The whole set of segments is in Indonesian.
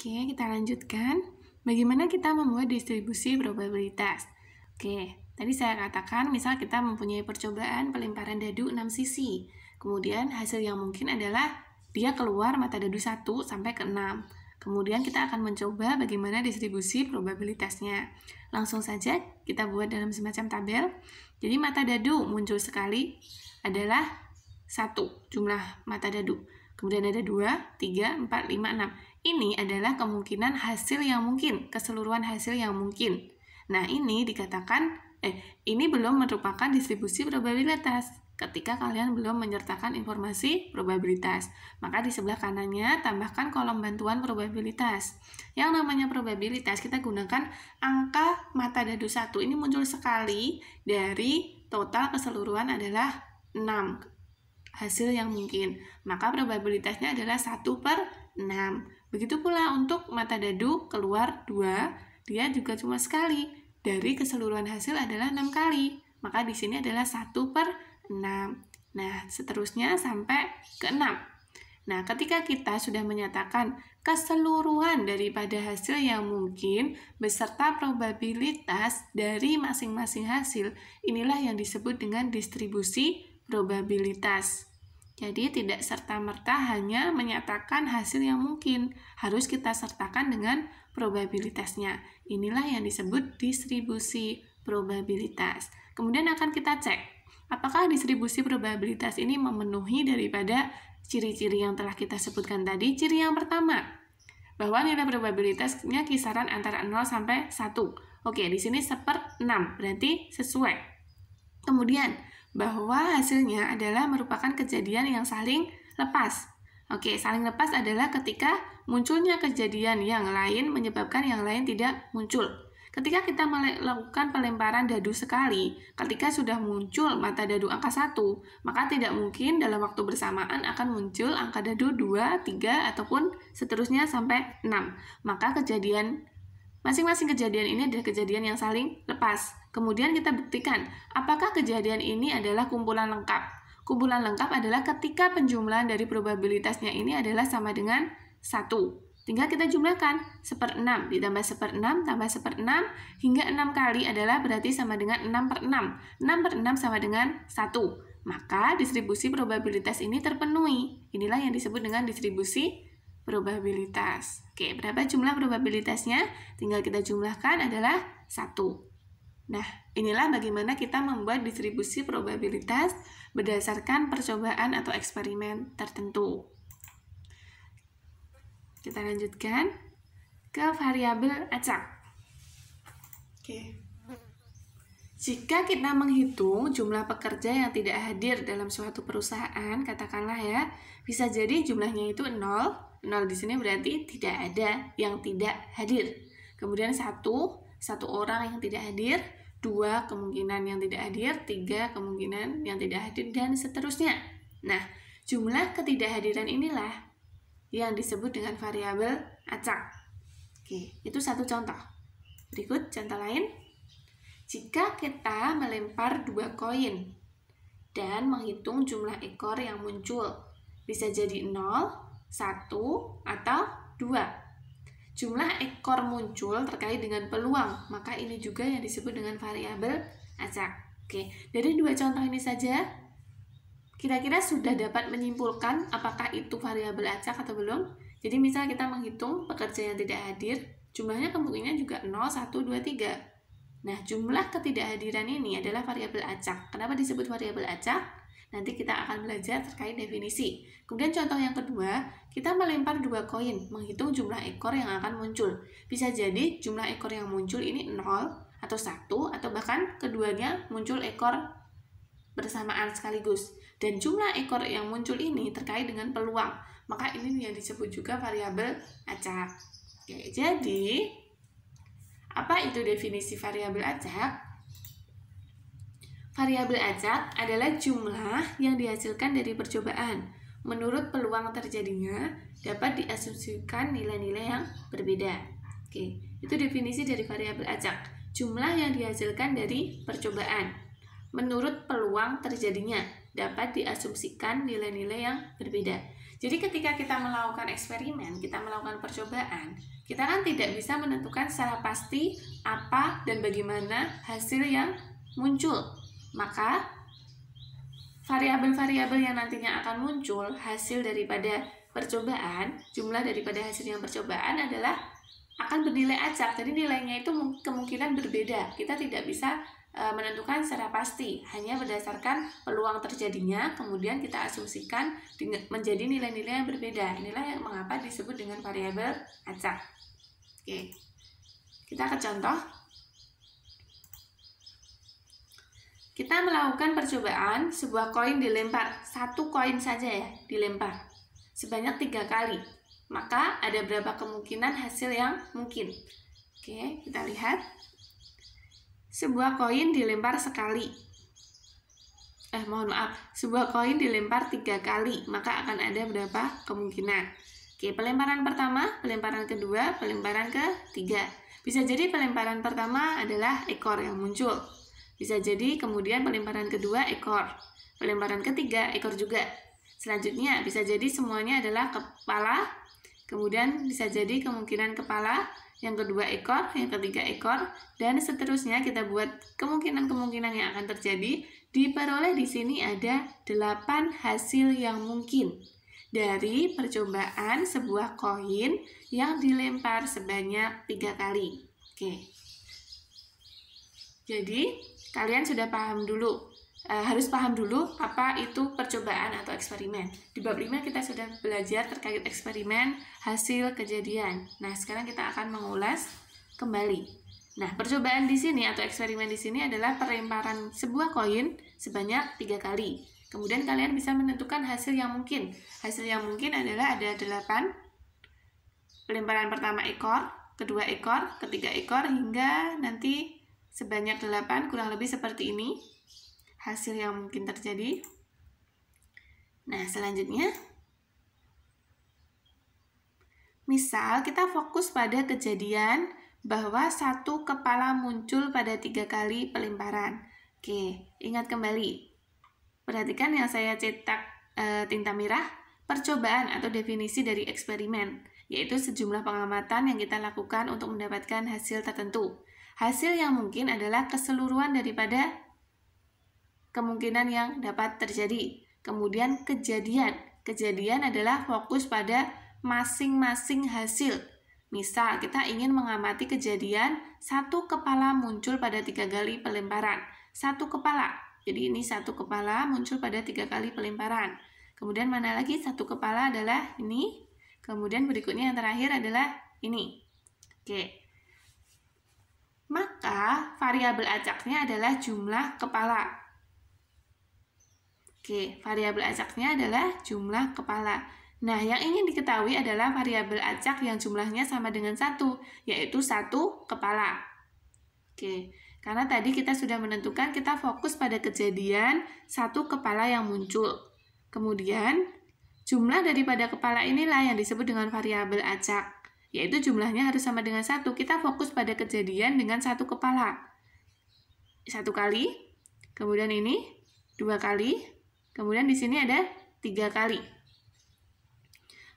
Oke, kita lanjutkan. Bagaimana kita membuat distribusi probabilitas? Oke, tadi saya katakan misal kita mempunyai percobaan pelemparan dadu 6 sisi. Kemudian hasil yang mungkin adalah dia keluar mata dadu 1 sampai ke 6. Kemudian kita akan mencoba bagaimana distribusi probabilitasnya. Langsung saja kita buat dalam semacam tabel. Jadi mata dadu muncul sekali adalah 1 jumlah mata dadu. Kemudian ada 2, 3, 4, 5, 6. Ini adalah kemungkinan hasil yang mungkin, keseluruhan hasil yang mungkin. Nah, ini dikatakan, ini belum merupakan distribusi probabilitas ketika kalian belum menyertakan informasi probabilitas. Maka di sebelah kanannya tambahkan kolom bantuan probabilitas. Yang namanya probabilitas kita gunakan angka mata dadu 1. Ini muncul sekali dari total keseluruhan adalah 6 hasil yang mungkin. Maka probabilitasnya adalah 1/6. Begitu pula untuk mata dadu keluar 2, dia juga cuma sekali. Dari keseluruhan hasil adalah 6 kali. Maka di sini adalah 1/6. Nah, seterusnya sampai ke 6. Nah, ketika kita sudah menyatakan keseluruhan daripada hasil yang mungkin beserta probabilitas dari masing-masing hasil, inilah yang disebut dengan distribusi probabilitas. Jadi tidak serta-merta hanya menyatakan hasil yang mungkin, harus kita sertakan dengan probabilitasnya. Inilah yang disebut distribusi probabilitas. Kemudian akan kita cek, apakah distribusi probabilitas ini memenuhi daripada ciri-ciri yang telah kita sebutkan tadi. Ciri yang pertama, bahwa nilai probabilitasnya kisaran antara 0 sampai 1. Oke, di sini 1/6, berarti sesuai. Kemudian, bahwa hasilnya adalah merupakan kejadian yang saling lepas. Oke, saling lepas adalah ketika munculnya kejadian yang lain menyebabkan yang lain tidak muncul. Ketika kita melakukan pelemparan dadu sekali, ketika sudah muncul mata dadu angka 1, maka tidak mungkin dalam waktu bersamaan akan muncul angka dadu 2, 3, ataupun seterusnya sampai 6. Maka masing-masing kejadian ini adalah kejadian yang saling lepas. Kemudian kita buktikan, apakah kejadian ini adalah kumpulan lengkap. Kumpulan lengkap adalah ketika penjumlahan dari probabilitasnya ini adalah sama dengan 1. Tinggal kita jumlahkan, 1/6 ditambah 1/6 tambah 1/6 hingga 6 kali adalah berarti sama dengan 6/6. 6/6 sama dengan 1. Maka distribusi probabilitas ini terpenuhi. Inilah yang disebut dengan distribusi probabilitas. Oke, berapa jumlah probabilitasnya? Tinggal kita jumlahkan adalah 1. Nah, inilah bagaimana kita membuat distribusi probabilitas berdasarkan percobaan atau eksperimen tertentu. Kita lanjutkan ke variabel acak. Oke. Jika kita menghitung jumlah pekerja yang tidak hadir dalam suatu perusahaan, katakanlah ya, bisa jadi jumlahnya itu 0. 0 di sini berarti tidak ada yang tidak hadir. Kemudian 1 orang yang tidak hadir, 2 kemungkinan yang tidak hadir, 3 kemungkinan yang tidak hadir, dan seterusnya. Nah, jumlah ketidakhadiran inilah yang disebut dengan variabel acak. Oke, itu satu contoh. Berikut contoh lain. Jika kita melempar 2 koin dan menghitung jumlah ekor yang muncul, bisa jadi 0, 1, atau 2. Jumlah ekor muncul terkait dengan peluang, maka ini juga yang disebut dengan variabel acak. Oke, dari 2 contoh ini saja, kira-kira sudah dapat menyimpulkan apakah itu variabel acak atau belum? Jadi misal kita menghitung pekerja yang tidak hadir, jumlahnya kemungkinan juga 0, 1, 2, 3. Nah, jumlah ketidakhadiran ini adalah variabel acak. Kenapa disebut variabel acak? Nanti kita akan belajar terkait definisi. Kemudian contoh yang kedua, kita melempar 2 koin, menghitung jumlah ekor yang akan muncul. Bisa jadi jumlah ekor yang muncul ini 0, atau 1, atau bahkan keduanya muncul ekor bersamaan sekaligus. Dan jumlah ekor yang muncul ini terkait dengan peluang. Maka ini yang disebut juga variabel acak. Oke, jadi apa itu definisi variabel acak? Variabel acak adalah jumlah yang dihasilkan dari percobaan. Menurut peluang terjadinya, dapat diasumsikan nilai-nilai yang berbeda. Oke, itu definisi dari variabel acak. Jumlah yang dihasilkan dari percobaan. Menurut peluang terjadinya, dapat diasumsikan nilai-nilai yang berbeda. Jadi ketika kita melakukan eksperimen, kita melakukan percobaan, kita kan tidak bisa menentukan secara pasti apa dan bagaimana hasil yang muncul. Maka variabel-variabel yang nantinya akan muncul hasil daripada percobaan, jumlah daripada hasil yang percobaan adalah akan bernilai acak. Jadi nilainya itu kemungkinan berbeda. Kita tidak bisa menentukan secara pasti, hanya berdasarkan peluang terjadinya, kemudian kita asumsikan menjadi nilai-nilai yang berbeda. Inilah yang mengapa disebut dengan variabel acak. Oke, kita ke contoh. Kita melakukan percobaan, sebuah koin dilempar, satu koin saja ya dilempar sebanyak 3 kali. Maka ada berapa kemungkinan hasil yang mungkin? Oke, kita lihat. Sebuah koin dilempar sekali. Sebuah koin dilempar 3 kali, maka akan ada berapa kemungkinan? Oke, pelemparan pertama, pelemparan kedua, pelemparan ketiga. Bisa jadi pelemparan pertama adalah ekor yang muncul. Bisa jadi kemudian pelemparan kedua ekor. Pelemparan ketiga ekor juga. Selanjutnya bisa jadi semuanya adalah kepala. Kemudian bisa jadi kemungkinan kepala, yang kedua ekor, yang ketiga ekor, dan seterusnya kita buat kemungkinan-kemungkinan yang akan terjadi. Diperoleh di sini ada 8 hasil yang mungkin dari percobaan sebuah koin yang dilempar sebanyak 3 kali. Oke. Jadi, kalian sudah paham dulu. Harus paham dulu apa itu percobaan atau eksperimen. Di bab 5 kita sudah belajar terkait eksperimen, hasil, kejadian. Nah, sekarang kita akan mengulas kembali. Nah, percobaan di sini atau eksperimen di sini adalah pelemparan sebuah koin sebanyak 3 kali. Kemudian kalian bisa menentukan hasil yang mungkin. Hasil yang mungkin adalah ada 8. Pelemparan pertama ekor, kedua ekor, ketiga ekor, hingga nanti sebanyak 8, kurang lebih seperti ini hasil yang mungkin terjadi. Nah, selanjutnya, misal kita fokus pada kejadian bahwa satu kepala muncul pada 3 kali pelemparan. Oke, ingat kembali. Perhatikan yang saya cetak tinta merah, percobaan atau definisi dari eksperimen, yaitu sejumlah pengamatan yang kita lakukan untuk mendapatkan hasil tertentu. Hasil yang mungkin adalah keseluruhan daripada kemungkinan yang dapat terjadi. Kemudian kejadian. Kejadian adalah fokus pada masing-masing hasil. Misal, kita ingin mengamati kejadian satu kepala muncul pada 3 kali pelemparan. Satu kepala. Jadi ini satu kepala muncul pada 3 kali pelemparan. Kemudian mana lagi? Satu kepala adalah ini. Kemudian berikutnya yang terakhir adalah ini. Oke. Maka variabel acaknya adalah jumlah kepala. Oke, variabel acaknya adalah jumlah kepala. Nah, yang ingin diketahui adalah variabel acak yang jumlahnya sama dengan 1, yaitu 1 kepala. Oke, karena tadi kita sudah menentukan kita fokus pada kejadian 1 kepala yang muncul. Kemudian, jumlah daripada kepala inilah yang disebut dengan variabel acak, yaitu jumlahnya harus sama dengan 1. Kita fokus pada kejadian dengan 1 kepala. 1 kali, kemudian ini 2 kali, kemudian di sini ada 3 kali.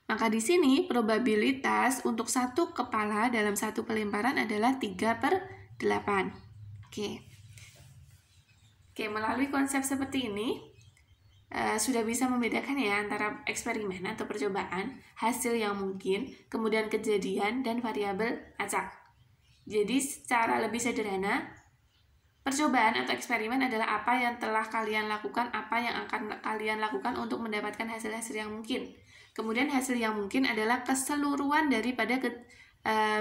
Maka di sini probabilitas untuk 1 kepala dalam 1 pelemparan adalah 3/8. Oke, melalui konsep seperti ini, sudah bisa membedakan ya antara eksperimen atau percobaan, hasil yang mungkin, kemudian kejadian, dan variabel acak. Jadi secara lebih sederhana, percobaan atau eksperimen adalah apa yang telah kalian lakukan, apa yang akan kalian lakukan untuk mendapatkan hasil-hasil yang mungkin. Kemudian hasil yang mungkin adalah keseluruhan daripada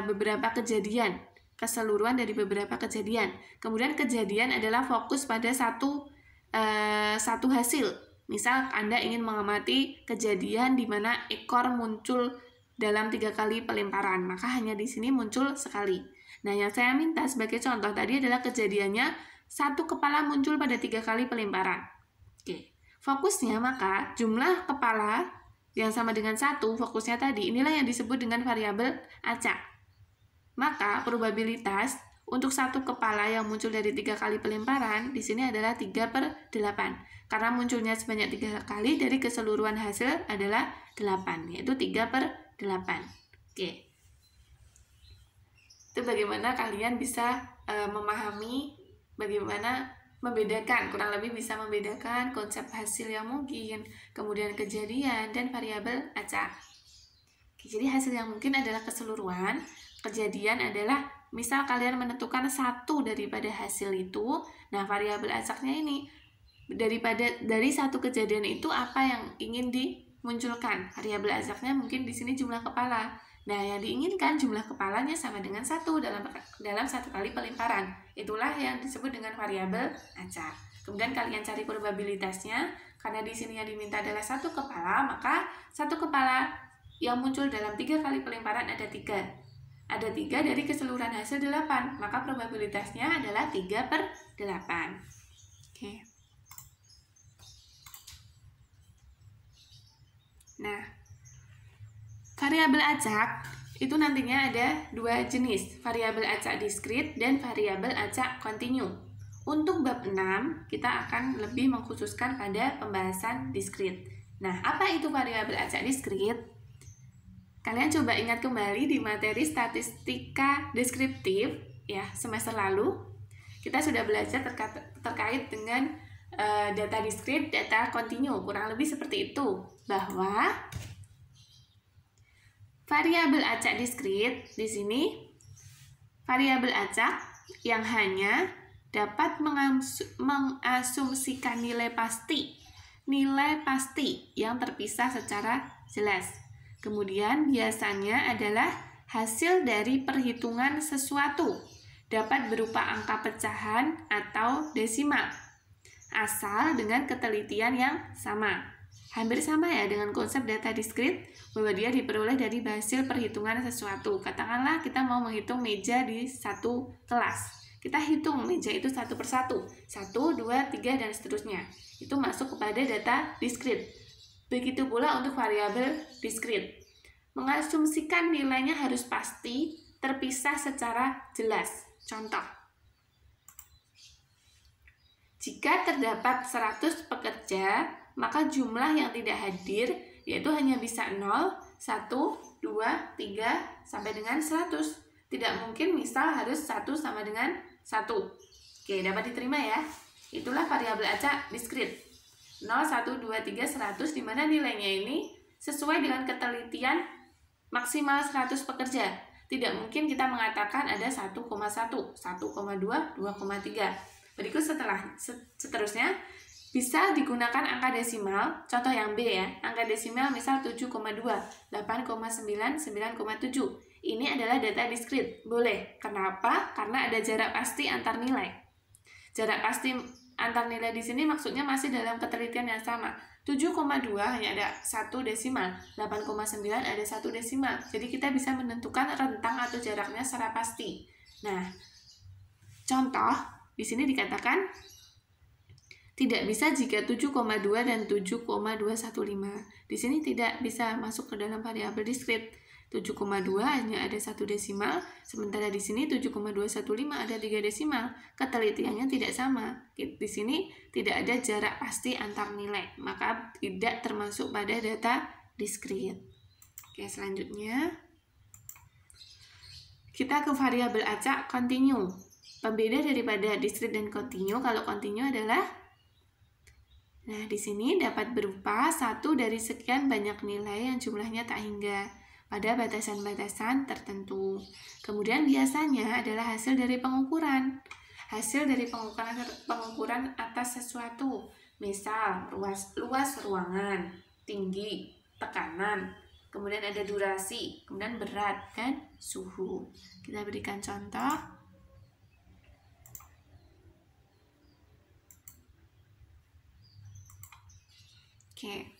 beberapa kejadian. Keseluruhan dari beberapa kejadian. Kemudian kejadian adalah fokus pada satu hasil. Misal Anda ingin mengamati kejadian di mana ekor muncul dalam 3 kali pelemparan, maka hanya di sini muncul sekali. Nah, yang saya minta sebagai contoh tadi adalah kejadiannya 1 kepala muncul pada 3 kali pelemparan. Oke, fokusnya maka jumlah kepala yang sama dengan 1, fokusnya tadi, inilah yang disebut dengan variabel acak. Maka probabilitas untuk satu kepala yang muncul dari 3 kali pelemparan, di sini adalah 3/8. Karena munculnya sebanyak 3 kali, dari keseluruhan hasil adalah 8, yaitu 3/8. Oke. Itu bagaimana kalian bisa memahami bagaimana membedakan, kurang lebih bisa membedakan konsep hasil yang mungkin, kemudian kejadian, dan variabel acak. Oke, jadi hasil yang mungkin adalah keseluruhan, kejadian adalah misal kalian menentukan satu daripada hasil itu, nah variabel acaknya ini dari satu kejadian itu apa yang ingin dimunculkan. Variabel acaknya mungkin di sini jumlah kepala. Nah, yang diinginkan jumlah kepalanya sama dengan 1 dalam satu kali pelemparan. Itulah yang disebut dengan variabel acak. Kemudian kalian cari probabilitasnya, karena di sini yang diminta adalah 1 kepala, maka 1 kepala yang muncul dalam 3 kali pelemparan ada 3. Ada 3 dari keseluruhan hasil 8, maka probabilitasnya adalah 3/8. Oke. Nah, variabel acak itu nantinya ada 2 jenis, variabel acak diskrit dan variabel acak kontinu. Untuk bab 6, kita akan lebih mengkhususkan pada pembahasan diskrit. Nah, apa itu variabel acak diskrit? Kalian coba ingat kembali di materi statistika deskriptif ya, semester lalu kita sudah belajar terkait dengan data diskrit, data kontinu, kurang lebih seperti itu, bahwa variabel acak diskrit di sini variabel acak yang hanya dapat mengasumsikan nilai pasti yang terpisah secara jelas. Kemudian biasanya adalah hasil dari perhitungan sesuatu, dapat berupa angka pecahan atau desimal, asal dengan ketelitian yang sama. Hampir sama ya dengan konsep data diskrit, bahwa dia diperoleh dari hasil perhitungan sesuatu. Katakanlah kita mau menghitung meja di satu kelas. Kita hitung meja itu satu persatu, 1, 2, 3, dan seterusnya. Itu masuk kepada data diskrit. Begitu pula untuk variabel diskrit. Mengasumsikan nilainya harus pasti, terpisah secara jelas. Contoh, jika terdapat 100 pekerja, maka jumlah yang tidak hadir yaitu hanya bisa 0, 1, 2, 3, sampai dengan 100. Tidak mungkin misal harus 1 sama dengan 1. Oke, dapat diterima ya. Itulah variabel acak diskrit. 0, 1, 2, 3, 100, di mana nilainya ini sesuai dengan ketelitian maksimal 100 pekerja. Tidak mungkin kita mengatakan ada 1,1, 1,2, 2,3. Berikut seterusnya bisa digunakan angka desimal. Contoh yang B ya, angka desimal misal 7,2, 8,9, 9,7. Ini adalah data diskrit. Boleh. Kenapa? Karena ada jarak pasti antar nilai. Jarak pasti antar nilai di sini maksudnya masih dalam ketelitian yang sama. 7,2 hanya ada 1 desimal, 8,9 ada 1 desimal. Jadi kita bisa menentukan rentang atau jaraknya secara pasti. Nah, contoh di sini dikatakan tidak bisa jika 7,2 dan 7,215. Di sini tidak bisa masuk ke dalam variabel diskrit. 7,2 hanya ada 1 desimal, sementara di sini 7,215 ada 3 desimal. Ketelitiannya tidak sama. Di sini tidak ada jarak pasti antar nilai, maka tidak termasuk pada data diskrit. Oke, selanjutnya kita ke variabel acak kontinu. Pembeda daripada diskrit dan kontinu, kalau kontinu adalah, nah di sini dapat berupa satu dari sekian banyak nilai yang jumlahnya tak hingga pada batasan-batasan tertentu. Kemudian biasanya adalah hasil dari pengukuran. Hasil dari pengukuran atas sesuatu. Misal, luas ruangan, tinggi, tekanan, kemudian ada durasi, kemudian berat, dan suhu. Kita berikan contoh. Oke.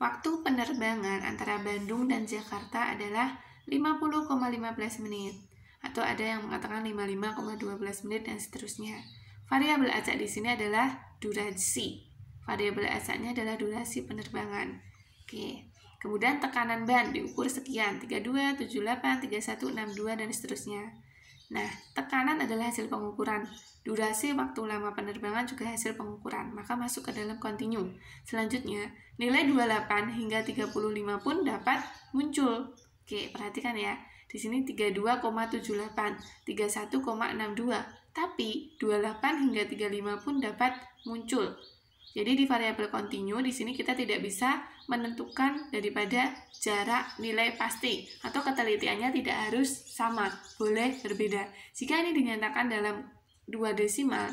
Waktu penerbangan antara Bandung dan Jakarta adalah 50,15 menit. Atau ada yang mengatakan 55,12 menit dan seterusnya. Variabel acak di sini adalah durasi. Variabel acaknya adalah durasi penerbangan. Oke. Kemudian tekanan ban diukur sekian, 32, 78, 31, 62, dan seterusnya. Nah, tekanan adalah hasil pengukuran. Durasi waktu lama penerbangan juga hasil pengukuran, maka masuk ke dalam kontinu. Selanjutnya, nilai 28 hingga 35 pun dapat muncul. Oke, perhatikan ya. Di sini 32,78, 31,62. Tapi 28 hingga 35 pun dapat muncul. Jadi di variabel kontinu di sini kita tidak bisa menentukan daripada jarak nilai pasti atau ketelitiannya tidak harus sama, boleh berbeda. Jika ini dinyatakan dalam 2 desimal,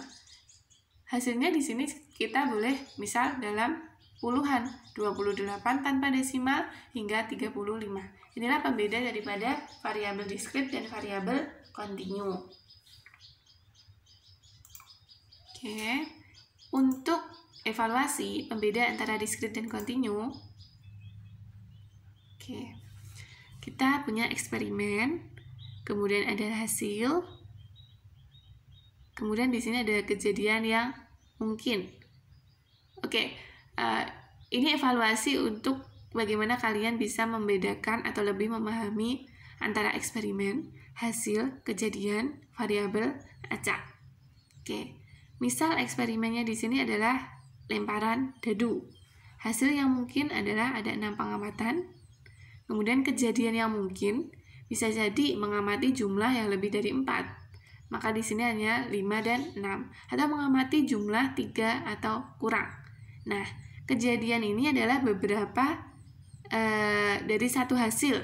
hasilnya di sini kita boleh misal dalam puluhan, 28 tanpa desimal hingga 35. Inilah pembeda daripada variabel diskrit dan variabel kontinu. Oke, untuk evaluasi pembeda antara diskrit dan kontinu, kita punya eksperimen, kemudian ada hasil, kemudian di sini ada kejadian yang mungkin. Ini evaluasi untuk bagaimana kalian bisa membedakan atau lebih memahami antara eksperimen, hasil, kejadian, variabel, acak. Misal eksperimennya di sini adalah lemparan dadu. Hasil yang mungkin adalah ada 6 pengamatan. Kemudian kejadian yang mungkin bisa jadi mengamati jumlah yang lebih dari 4. Maka di sini hanya 5 dan 6. Atau mengamati jumlah 3 atau kurang. Nah, kejadian ini adalah beberapa dari satu hasil.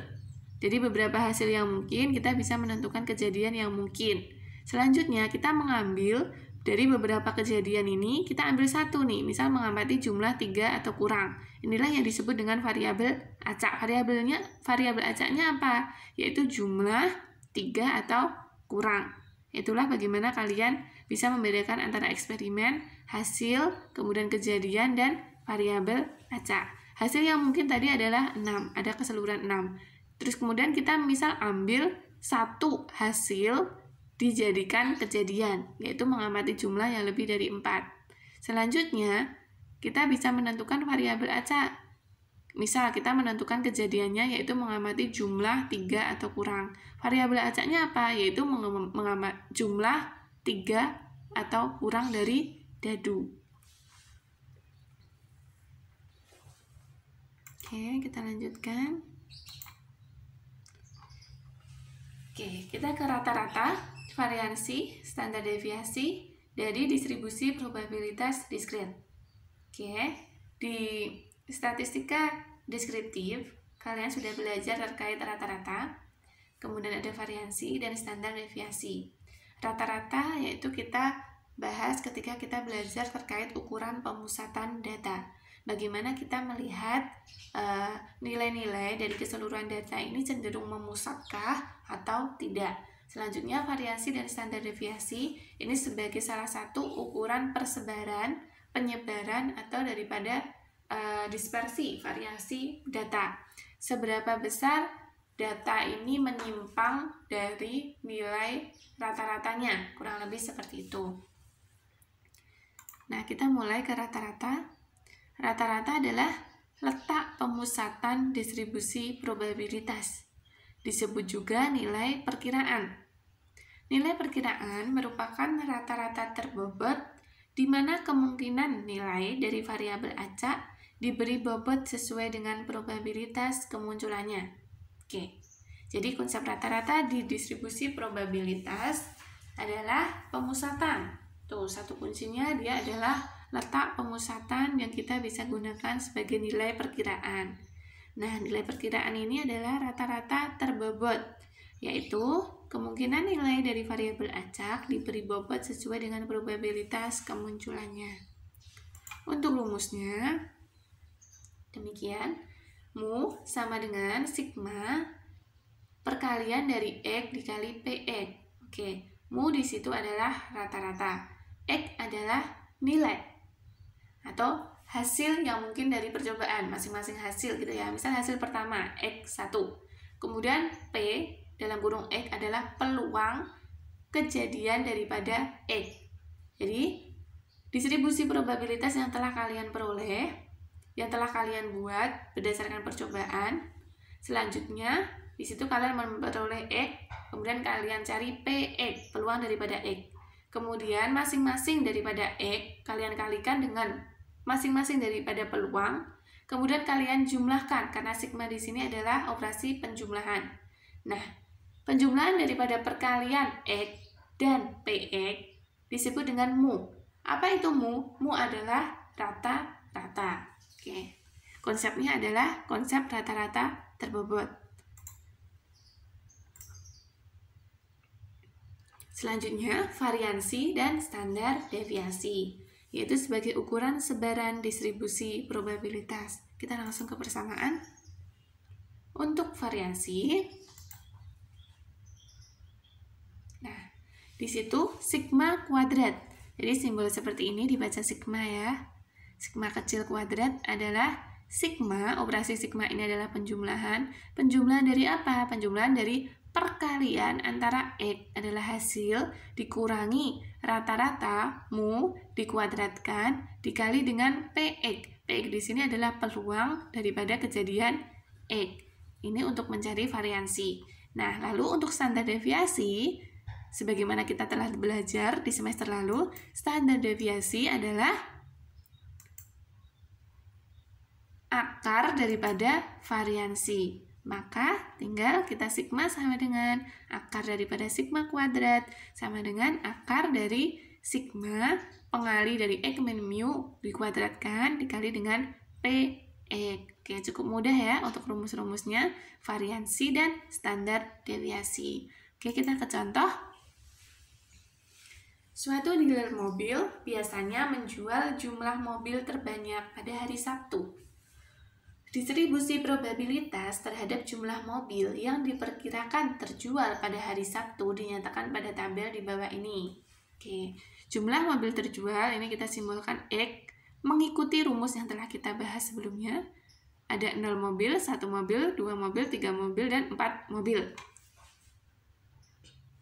Jadi beberapa hasil yang mungkin kita bisa menentukan kejadian yang mungkin. Selanjutnya kita mengambil dari beberapa kejadian ini, kita ambil satu nih, misal mengamati jumlah 3 atau kurang. Inilah yang disebut dengan variabel acak. Variabel acaknya apa? Yaitu jumlah 3 atau kurang. Itulah bagaimana kalian bisa membedakan antara eksperimen, hasil, kemudian kejadian, dan variabel acak. Hasil yang mungkin tadi adalah 6, ada keseluruhan 6. Terus kemudian kita misal ambil satu hasil dijadikan kejadian, yaitu mengamati jumlah yang lebih dari 4. Selanjutnya, kita bisa menentukan variabel acak. Misal, kita menentukan kejadiannya yaitu mengamati jumlah 3 atau kurang. Variabel acaknya apa? Yaitu mengamati jumlah 3 atau kurang dari dadu. Kita lanjutkan. Kita ke rata-rata, variansi, standar deviasi dari distribusi probabilitas diskrit. Di statistika deskriptif, kalian sudah belajar terkait rata-rata, kemudian ada variansi dan standar deviasi. Rata-rata yaitu kita bahas ketika kita belajar terkait ukuran pemusatan data. Bagaimana kita melihat nilai-nilai dari keseluruhan data ini cenderung memusatkah atau tidak. Selanjutnya variasi dan standar deviasi ini sebagai salah satu ukuran persebaran, penyebaran atau daripada dispersi variasi data. Seberapa besar data ini menyimpang dari nilai rata-ratanya, kurang lebih seperti itu. Nah, kita mulai ke rata-rata. Rata-rata adalah letak pemusatan distribusi probabilitas. Disebut juga nilai perkiraan. Nilai perkiraan merupakan rata-rata terbobot di mana kemungkinan nilai dari variabel acak diberi bobot sesuai dengan probabilitas kemunculannya. Jadi konsep rata-rata di distribusi probabilitas adalah pemusatan. Satu kuncinya dia adalah letak pemusatan yang kita bisa gunakan sebagai nilai perkiraan. Nah, nilai perkiraan ini adalah rata-rata terbobot, yaitu kemungkinan nilai dari variabel acak diberi bobot sesuai dengan probabilitas kemunculannya. Untuk rumusnya, demikian, mu sama dengan sigma perkalian dari X dikali PX. Mu di situ adalah rata-rata, X adalah nilai atau hasil yang mungkin dari percobaan, masing-masing hasil gitu ya. Misal hasil pertama X1, kemudian P dalam kurung X adalah peluang kejadian daripada X. Jadi distribusi probabilitas yang telah kalian peroleh, yang telah kalian buat berdasarkan percobaan, selanjutnya di situ kalian memperoleh X, kemudian kalian cari PX, peluang daripada X. Kemudian masing-masing daripada X kalian kalikan dengan masing-masing daripada peluang. Kemudian kalian jumlahkan, karena sigma di sini adalah operasi penjumlahan. Nah, penjumlahan daripada perkalian X dan PX disebut dengan mu. Apa itu mu? Mu adalah rata-rata. Oke. Konsepnya adalah konsep rata-rata terbobot. Selanjutnya, variansi dan standar deviasi, yaitu sebagai ukuran sebaran distribusi probabilitas. Kita langsung ke persamaan. Untuk variansi, nah, di situ sigma kuadrat. Jadi simbol seperti ini dibaca sigma ya. Sigma kecil kuadrat adalah sigma, operasi sigma ini adalah penjumlahan. Penjumlahan dari apa? Penjumlahan dari perkalian antara X adalah hasil dikurangi rata-rata mu dikuadratkan dikali dengan PX. PX di sini adalah peluang daripada kejadian X. Ini untuk mencari variansi. Nah, lalu untuk standar deviasi, sebagaimana kita telah belajar di semester lalu, standar deviasi adalah akar daripada variansi. Maka tinggal kita sigma sama dengan akar daripada sigma kuadrat sama dengan akar dari sigma pengali dari X min mu dikuadratkan dikali dengan PX. Oke, cukup mudah ya untuk rumus-rumusnya, variansi dan standar deviasi. Oke, kita ke contoh. Suatu dealer mobil biasanya menjual jumlah mobil terbanyak pada hari Sabtu. Distribusi probabilitas terhadap jumlah mobil yang diperkirakan terjual pada hari Sabtu dinyatakan pada tabel di bawah ini. Oke, jumlah mobil terjual ini kita simbolkan X mengikuti rumus yang telah kita bahas sebelumnya. Ada 0 mobil, 1 mobil, 2 mobil, 3 mobil, dan 4 mobil.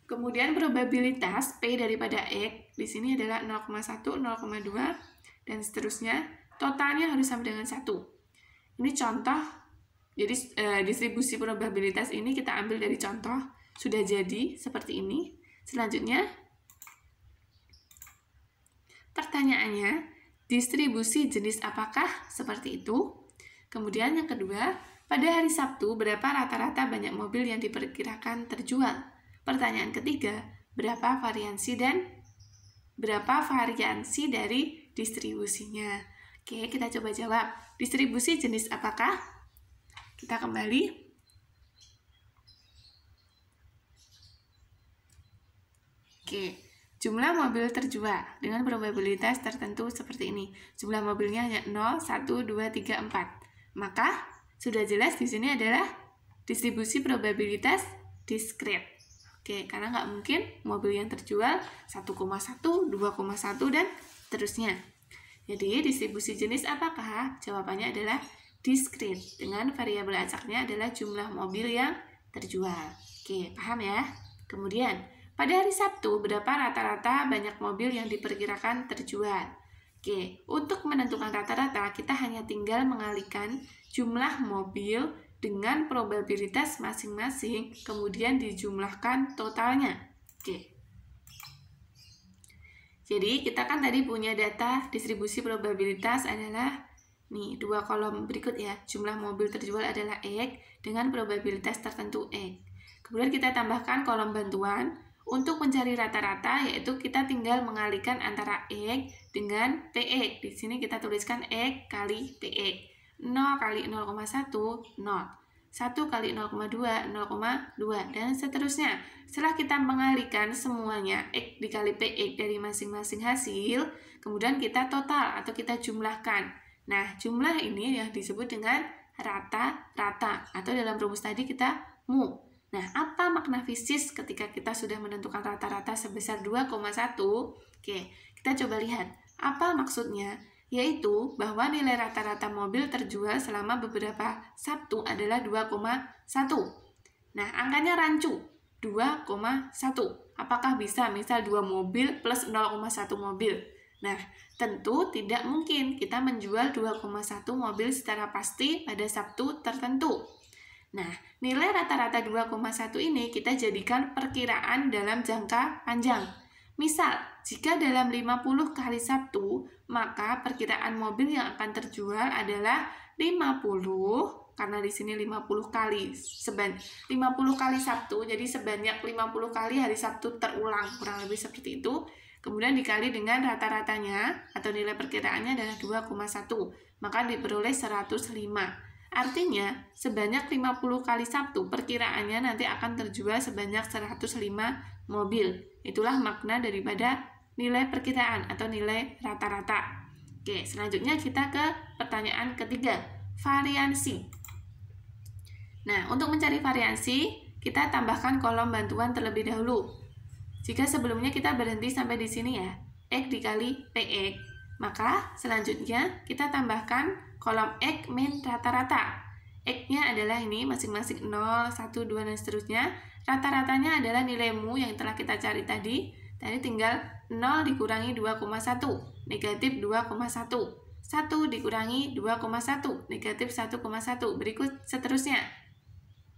Kemudian probabilitas P daripada X di sini adalah 0,1, 0,2, dan seterusnya. Totalnya harus sama dengan 1. Ini contoh, jadi distribusi probabilitas ini kita ambil dari contoh, sudah jadi seperti ini. Selanjutnya, pertanyaannya, distribusi jenis apakah seperti itu? Kemudian yang kedua, pada hari Sabtu, berapa rata-rata banyak mobil yang diperkirakan terjual? Pertanyaan ketiga, berapa variansi dari distribusinya? Oke, kita coba jawab. Distribusi jenis apakah? Kita kembali. Oke, jumlah mobil terjual dengan probabilitas tertentu seperti ini. Jumlah mobilnya hanya 0, 1, 2, 3, 4. Maka, sudah jelas di sini adalah distribusi probabilitas diskret. Oke, karena nggak mungkin mobil yang terjual 1,1, 2,1, dan seterusnya. Jadi, distribusi jenis apakah? Jawabannya adalah diskret, dengan variabel acaknya adalah jumlah mobil yang terjual. Oke, paham ya? Kemudian, pada hari Sabtu, berapa rata-rata banyak mobil yang diperkirakan terjual? Oke, untuk menentukan rata-rata, kita hanya tinggal mengalihkan jumlah mobil dengan probabilitas masing-masing, kemudian dijumlahkan totalnya. Oke. Jadi, kita kan tadi punya data distribusi probabilitas adalah nih, 2 kolom berikut ya. Jumlah mobil terjual adalah X dengan probabilitas tertentu X. Kemudian kita tambahkan kolom bantuan. Untuk mencari rata-rata, yaitu kita tinggal mengalihkan antara X dengan PX. Di sini kita tuliskan X kali PX. 0 kali 0,1, 0. 1 kali 0,2, 0,2, dan seterusnya. Setelah kita mengalihkan semuanya X dikali PX dari masing-masing hasil, kemudian kita total atau kita jumlahkan. Nah, jumlah ini yang disebut dengan rata-rata, atau dalam rumus tadi kita mu. Nah, apa makna fisis ketika kita sudah menentukan rata-rata sebesar 2,1? Oke, kita coba lihat. Apa maksudnya? Yaitu bahwa nilai rata-rata mobil terjual selama beberapa Sabtu adalah 2,1. Nah, angkanya rancu, 2,1. Apakah bisa misal 2 mobil plus 0,1 mobil? Nah, tentu tidak mungkin kita menjual 2,1 mobil secara pasti pada Sabtu tertentu. Nah, nilai rata-rata 2,1 ini kita jadikan perkiraan dalam jangka panjang. Misal, jika dalam 50 kali Sabtu, maka perkiraan mobil yang akan terjual adalah 50, karena di sini 50 kali 50 kali Sabtu, jadi sebanyak 50 kali hari Sabtu terulang, kurang lebih seperti itu. Kemudian dikali dengan rata-ratanya atau nilai perkiraannya adalah 2,1, maka diperoleh 105. Artinya, sebanyak 50 kali Sabtu, perkiraannya nanti akan terjual sebanyak 105 mobil. Itulah makna daripada nilai perkiraan atau nilai rata-rata. Oke, selanjutnya kita ke pertanyaan ketiga, variansi. Nah, untuk mencari variansi, kita tambahkan kolom bantuan terlebih dahulu. Jika sebelumnya kita berhenti sampai di sini ya, X dikali PX, maka selanjutnya kita tambahkan kolom X min rata-rata. X-nya adalah ini masing-masing 0, 1, 2, dan seterusnya. Rata-ratanya adalah nilaimu yang telah kita cari tadi. Tadi tinggal 0 dikurangi 2,1, negatif 2,1. 1 dikurangi 2,1, negatif 1,1. Berikut seterusnya,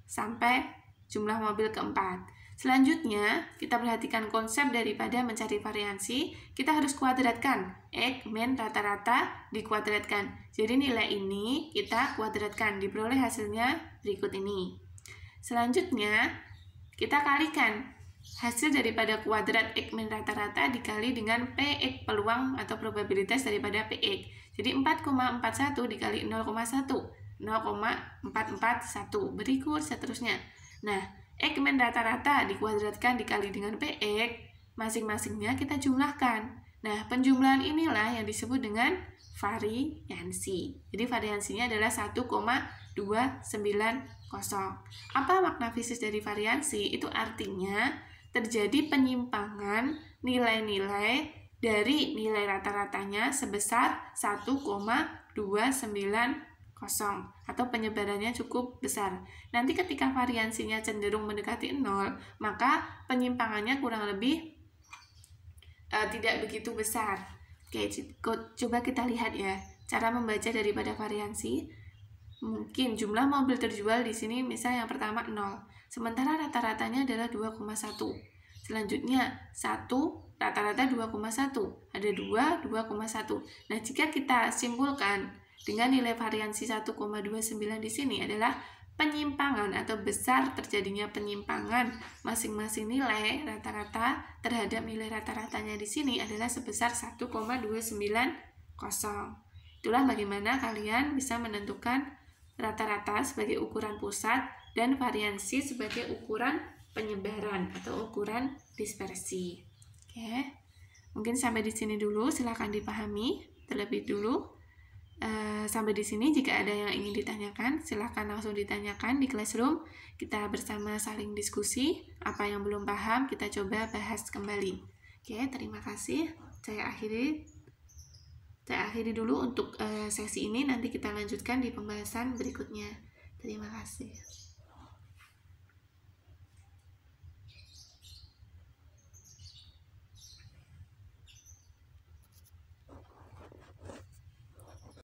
sampai jumlah mobil keempat. Selanjutnya, kita perhatikan konsep daripada mencari variansi. Kita harus kuadratkan. X min rata-rata dikuadratkan. Jadi nilai ini kita kuadratkan. Diperoleh hasilnya berikut ini. Selanjutnya, kita kalikan. Hasil daripada kuadrat X min rata-rata dikali dengan PX, peluang atau probabilitas daripada PX. Jadi 4,41 dikali 0,1. 0,441. Berikut seterusnya. Nah, X min rata-rata dikuadratkan dikali dengan PX, masing-masingnya kita jumlahkan. Nah, penjumlahan inilah yang disebut dengan variansi. Jadi variansinya adalah 1,290. Apa makna fisik dari variansi? Itu artinya terjadi penyimpangan nilai-nilai dari nilai rata-ratanya sebesar 1,290 atau penyebarannya cukup besar. Nanti ketika variansinya cenderung mendekati 0, maka penyimpangannya kurang lebih tidak begitu besar. Oke, coba kita lihat ya cara membaca daripada variansi. Mungkin jumlah mobil terjual di sini misalnya yang pertama 0, sementara rata-ratanya adalah 2,1. Selanjutnya 1, rata-rata 2,1, ada 2, 2,1. Nah, jika kita simpulkan dengan nilai variansi 1,29 di sini adalah penyimpangan atau besar terjadinya penyimpangan masing-masing nilai rata-rata terhadap nilai rata-ratanya di sini adalah sebesar 1,290. Itulah bagaimana kalian bisa menentukan rata-rata sebagai ukuran pusat dan variansi sebagai ukuran penyebaran atau ukuran dispersi. Oke. Mungkin sampai di sini dulu, silakan dipahami terlebih dulu. Sampai di sini, jika ada yang ingin ditanyakan, silahkan langsung ditanyakan di classroom. Kita bersama saling diskusi. Apa yang belum paham, kita coba bahas kembali. Oke, terima kasih. Saya akhiri dulu untuk sesi ini. Nanti kita lanjutkan di pembahasan berikutnya. Terima kasih.